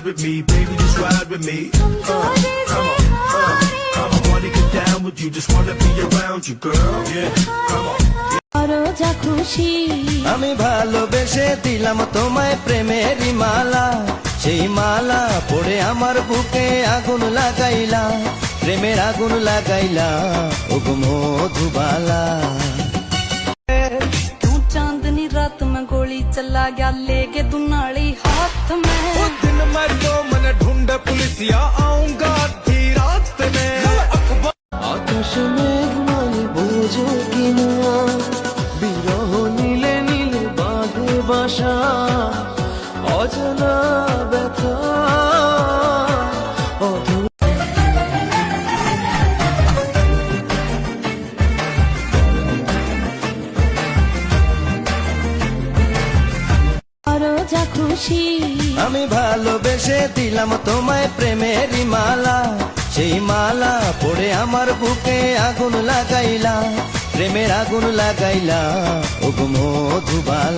with me, baby, just ride with me. Come on, wanna get down with you, just wanna be around you, girl. Yeah, come on. আরো যা খুশি আমি ভালোবেসে দিলাম তোমায় প্রেমেরই মালা, সেই মালা পড়ে আমার বুকে আগুন লাগাইলা, প্রেমের আগুন লাগাইলা ও গো মধুবালা। तू चांदनी रात में गोली चला गया लेके दुनाली हाथ में। दिन मैं तो मन ढूंढ पुलिसिया आऊंगा आधी रात में। আকাশ মেঘমালি বোঝো কিনা, বিরহ নীলে নীলে বাঁধে বাসা, অজানা ব্যথা আরো যা খুশি আমি ভালোবেসে দিলাম তোমায় প্রেমেরই মালা, সেই মালা পড়ে আমার বুকে আগুন লাগাইলা, প্রেমের আগুন লাগাইলা ও গো মধুবালা।